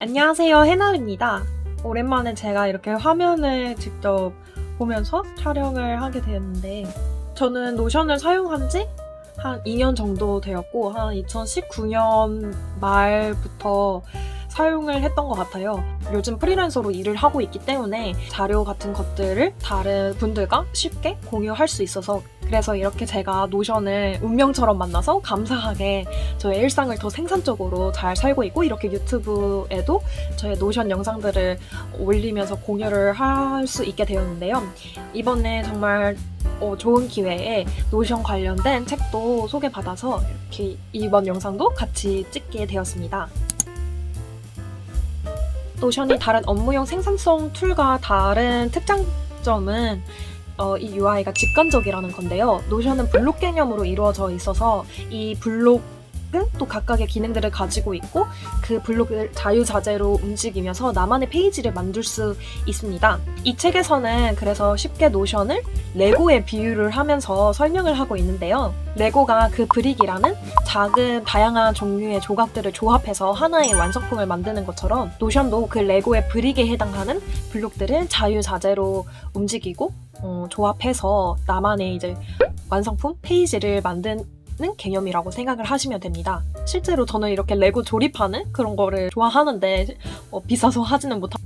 안녕하세요, 해나입니다. 오랜만에 제가 이렇게 화면을 직접 보면서 촬영을 하게 되었는데, 저는 노션을 사용한 지 한 2년 정도 되었고, 한 2019년 말부터 사용을 했던 것 같아요. 요즘 프리랜서로 일을 하고 있기 때문에 자료 같은 것들을 다른 분들과 쉽게 공유할 수 있어서, 그래서 이렇게 제가 노션을 운명처럼 만나서 감사하게 저의 일상을 더 생산적으로 잘 살고 있고, 이렇게 유튜브에도 저의 노션 영상들을 올리면서 공유를 할 수 있게 되었는데요. 이번에 정말 좋은 기회에 노션 관련된 책도 소개받아서 이렇게 이번 영상도 같이 찍게 되었습니다. 노션이 다른 업무용 생산성 툴과 다른 특장점은 이 UI가 직관적이라는 건데요. 노션은 블록 개념으로 이루어져 있어서 이 블록은 또 각각의 기능들을 가지고 있고, 그 블록을 자유자재로 움직이면서 나만의 페이지를 만들 수 있습니다. 이 책에서는 그래서 쉽게 노션을 레고에 비유를 하면서 설명을 하고 있는데요. 레고가 그 브릭이라는 작은 다양한 종류의 조각들을 조합해서 하나의 완성품을 만드는 것처럼, 노션도 그 레고의 브릭에 해당하는 블록들을 자유자재로 움직이고 조합해서 나만의 이제 완성품 페이지를 만드는 개념이라고 생각을 하시면 됩니다. 실제로 저는 이렇게 레고 조립하는 그런 거를 좋아하는데 비싸서 하지는 못하고,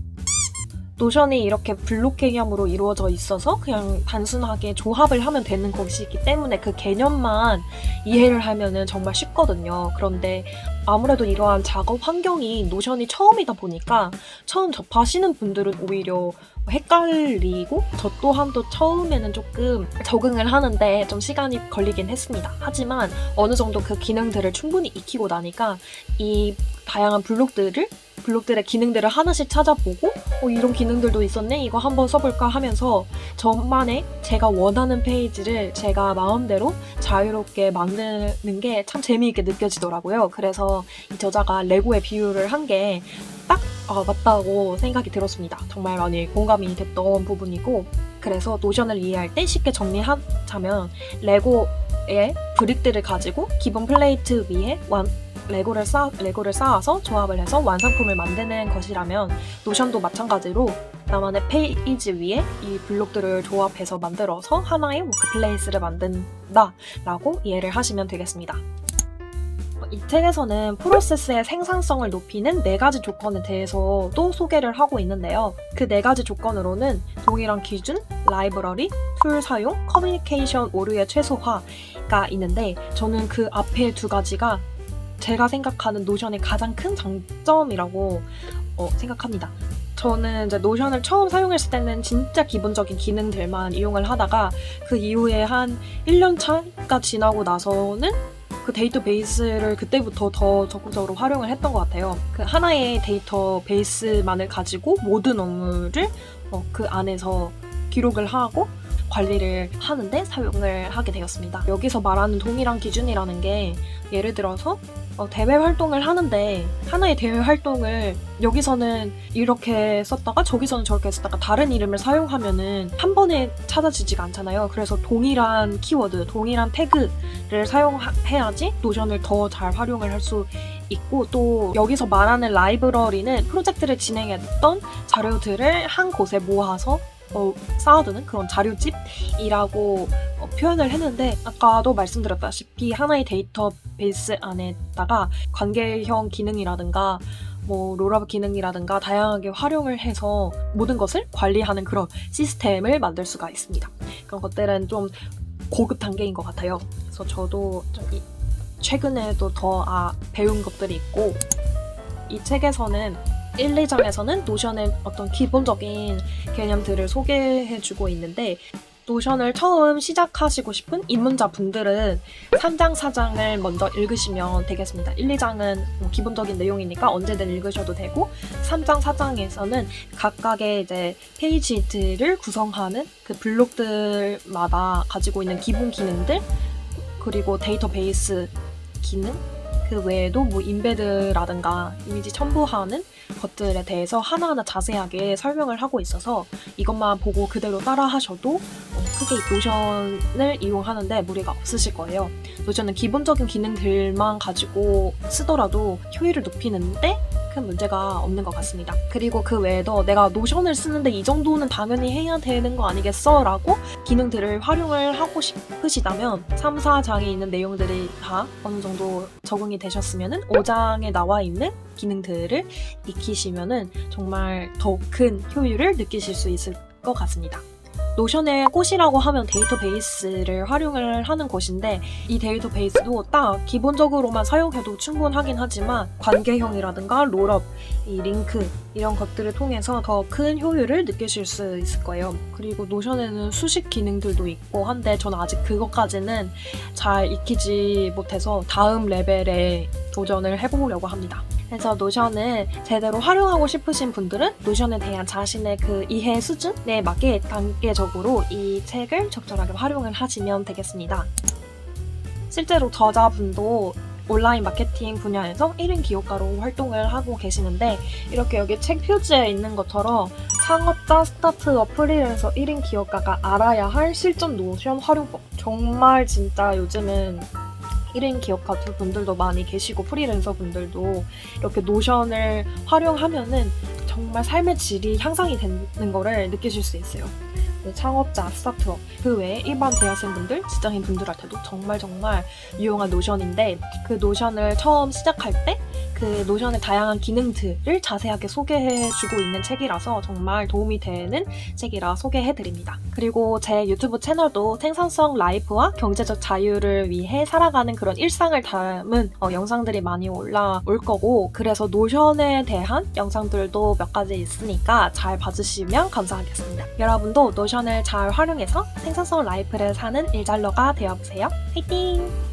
노션이 이렇게 블록 개념으로 이루어져 있어서 그냥 단순하게 조합을 하면 되는 것이기 때문에 그 개념만 이해를 하면은 정말 쉽거든요. 그런데 아무래도 이러한 작업 환경이 노션이 처음이다 보니까 처음 접하시는 분들은 오히려 헷갈리고, 저 또한도 처음에는 조금 적응을 하는데 좀 시간이 걸리긴 했습니다. 하지만 어느 정도 그 기능들을 충분히 익히고 나니까 이 다양한 블록들의 기능들을 하나씩 찾아보고 이런 기능들도 있었네? 이거 한번 써볼까 하면서 저만의 제가 원하는 페이지를 제가 마음대로 자유롭게 만드는 게 참 재미있게 느껴지더라고요. 그래서 이 저자가 레고에 비유를 한 게 딱 맞다고 생각이 들었습니다. 정말 많이 공감이 됐던 부분이고, 그래서 노션을 이해할 때 쉽게 정리하자면, 레고의 브릭들을 가지고 기본 플레이트 위에 레고를 쌓아서 조합을 해서 완성품을 만드는 것이라면, 노션도 마찬가지로 나만의 페이지 위에 이 블록들을 조합해서 만들어서 하나의 워크플레이스를 만든다 라고 이해를 하시면 되겠습니다. 이 책에서는 프로세스의 생산성을 높이는 4가지 조건에 대해서도 소개를 하고 있는데요. 그 4가지 조건으로는 동일한 기준, 라이브러리, 툴 사용, 커뮤니케이션 오류의 최소화가 있는데, 저는 그 앞에 2가지가 제가 생각하는 노션의 가장 큰 장점이라고 생각합니다. 저는 이제 노션을 처음 사용했을 때는 진짜 기본적인 기능들만 이용을 하다가, 그 이후에 한 1년 차가 지나고 나서는 그 데이터베이스를 그때부터 더 적극적으로 활용을 했던 것 같아요. 그 하나의 데이터베이스만을 가지고 모든 업무를 그 안에서 기록을 하고 관리를 하는데 사용을 하게 되었습니다. 여기서 말하는 동일한 기준이라는 게, 예를 들어서 대외 활동을 하는데 하나의 대외 활동을 여기서는 이렇게 썼다가 저기서는 저렇게 썼다가 다른 이름을 사용하면은 한 번에 찾아지지가 않잖아요. 그래서 동일한 키워드, 동일한 태그를 사용해야지 노션을 더 잘 활용을 할 수 있고, 또 여기서 말하는 라이브러리는 프로젝트를 진행했던 자료들을 한 곳에 모아서 쌓아두는 그런 자료집이라고 표현을 했는데, 아까도 말씀드렸다시피 하나의 데이터베이스 안에다가 관계형 기능이라든가 롤업 기능이라든가 다양하게 활용을 해서 모든 것을 관리하는 그런 시스템을 만들 수가 있습니다. 그런 것들은 좀 고급 단계인 것 같아요. 그래서 저도 좀 최근에도 더 배운 것들이 있고, 이 책에서는 1, 2장에서는 노션의 어떤 기본적인 개념들을 소개해주고 있는데, 노션을 처음 시작하시고 싶은 입문자 분들은 3장, 4장을 먼저 읽으시면 되겠습니다. 1, 2장은 기본적인 내용이니까 언제든 읽으셔도 되고, 3장, 4장에서는 각각의 이제 페이지들을 구성하는 그 블록들마다 가지고 있는 기본 기능들, 그리고 데이터베이스 기능, 그 외에도 인베드라든가 이미지 첨부하는 것들에 대해서 하나하나 자세하게 설명을 하고 있어서 이것만 보고 그대로 따라 하셔도 크게 노션을 이용하는데 무리가 없으실 거예요. 노션은 기본적인 기능들만 가지고 쓰더라도 효율을 높이는데 큰 문제가 없는 것 같습니다. 그리고 그 외에도 내가 노션을 쓰는데 이 정도는 당연히 해야 되는 거 아니겠어? 라고 기능들을 활용을 하고 싶으시다면 3, 4장에 있는 내용들이 다 어느 정도 적응이 되셨으면 5장에 나와 있는 기능들을 익히시면 정말 더 큰 효율을 느끼실 수 있을 것 같습니다. 노션의 꽃이라고 하면 데이터베이스를 활용을 하는 곳인데 이 데이터베이스도 딱 기본적으로만 사용해도 충분하긴 하지만 관계형이라든가 롤업, 이 링크 이런 것들을 통해서 더 큰 효율을 느끼실 수 있을 거예요. 그리고 노션에는 수식 기능들도 있고 한데 저는 아직 그것까지는 잘 익히지 못해서 다음 레벨에 도전을 해보려고 합니다. 그래서 노션을 제대로 활용하고 싶으신 분들은 노션에 대한 자신의 그 이해 수준에 맞게 단계적으로 이 책을 적절하게 활용을 하시면 되겠습니다. 실제로 저자분도 온라인 마케팅 분야에서 1인 기업가로 활동을 하고 계시는데 이렇게 여기 책 표지에 있는 것처럼 창업자, 스타트업, 프리랜서 1인 기업가가 알아야 할 실전 노션 활용법. 정말 진짜 요즘은 1인 기업가 분들도 많이 계시고 프리랜서 분들도 이렇게 노션을 활용하면은 정말 삶의 질이 향상이 되는 거를 느끼실 수 있어요. 창업자, 스타트업, 그 외에 일반 대학생분들, 직장인 분들한테도 정말 유용한 노션인데 그 노션을 처음 시작할 때 그 노션의 다양한 기능들을 자세하게 소개해주고 있는 책이라서 정말 도움이 되는 책이라 소개해드립니다. 그리고 제 유튜브 채널도 생산성 라이프와 경제적 자유를 위해 살아가는 그런 일상을 담은 영상들이 많이 올라올 거고 그래서 노션에 대한 영상들도 몇 가지 있으니까 잘 봐주시면 감사하겠습니다. 여러분도 노션을 잘 활용해서 생산성 라이프를 사는 일잘러가 되어보세요. 화이팅!